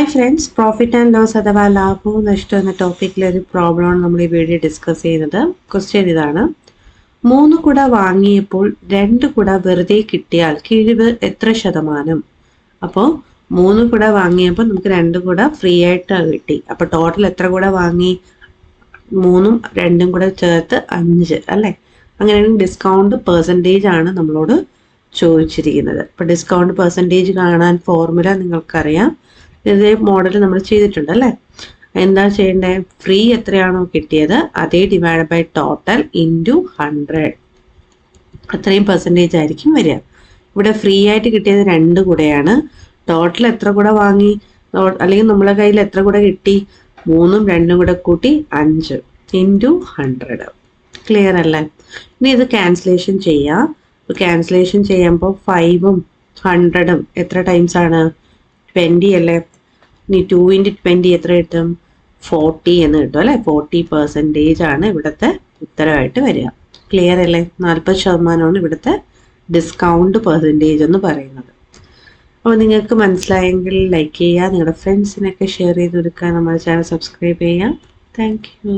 Hi friends, profit and loss അഥവാ ലാഭവും നഷ്ടവും എന്ന ടോപ്പിക്കിലെ ഒരു പ്രോബ്ലമാണ് നമ്മൾ ഈ വീഡിയോ ഡിസ്കസ് ചെയ്യുന്നത്. ക്വസ്റ്റ്യൻ ഇതാണ്: 3 കുട വാങ്ങിയപ്പോൾ 2 കുട വെറുതെ കിട്ടിയാൽ കിഴിവ് എത്ര ശതമാനം? അപ്പോൾ 3 കുട വാങ്ങിയപ്പോൾ നമുക്ക് 2 കുട ഫ്രീ ആയിട്ട് കിട്ടി. അപ്പോൾ ടോട്ടൽ എത്ര കുട വാങ്ങി? 3ഉം 2ഉം കൂടെ ചേർത്ത് 5 അല്ലേ? അങ്ങനെയാണെങ്കിൽ ഡിസ്കൗണ്ട് പെർസെൻറ്റേജ് ആണ് നമ്മളോട് ചോദിച്ചിരിക്കുന്നത്. അപ്പോൾ ഡിസ്കൗണ്ട് പെർസെൻറ്റേജ് കാണാൻ ഫോർമുല നിങ്ങൾക്കറിയാം. ഇതേ മോഡൽ നമ്മൾ ചെയ്തിട്ടുണ്ട് അല്ലേ? എന്താ ചെയ്യേണ്ടത്? ഫ്രീ എത്രയാണോ കിട്ടിയത് അതേ ഡിവൈഡ് ബൈ ടോട്ടൽ ഇൻറ്റു 100, അത്രയും പെർസെൻറ്റേജ് ആയിരിക്കും വരിക. ഇവിടെ ഫ്രീ ആയിട്ട് കിട്ടിയത് 2 കുടയാണ്. ടോട്ടൽ എത്ര കുട വാങ്ങി, അല്ലെങ്കിൽ നമ്മളെ കയ്യിൽ എത്ര കുട കിട്ടി? 3ഉം 2ഉം കൂടെ കൂട്ടി 5 ഇൻറ്റു 100. ക്ലിയർ അല്ലേ? ഇനി ഇത് ക്യാൻസലേഷൻ ചെയ്യാം. ക്യാൻസലേഷൻ ചെയ്യുമ്പോൾ 5ഉം 100ഉം എത്ര ടൈംസ് ആണ്? 20 അല്ലേ? ഇനി 2 × 20 എത്ര കിട്ടും? 40 എന്ന് കിട്ടും അല്ലേ? 40% ആണ് ഇവിടുത്തെ ഉത്തരവായിട്ട് വരിക. ക്ലിയർ അല്ലേ? 40% ഇവിടുത്തെ ഡിസ്കൗണ്ട് പെർസെൻറ്റേജ് എന്ന് പറയുന്നത്. അപ്പോൾ നിങ്ങൾക്ക് മനസ്സിലായെങ്കിൽ ലൈക്ക് ചെയ്യുക, നിങ്ങളുടെ ഫ്രണ്ട്സിനൊക്കെ ഷെയർ ചെയ്ത് കൊടുക്കുക, നമ്മുടെ ചാനൽ സബ്സ്ക്രൈബ് ചെയ്യുക. Thank you.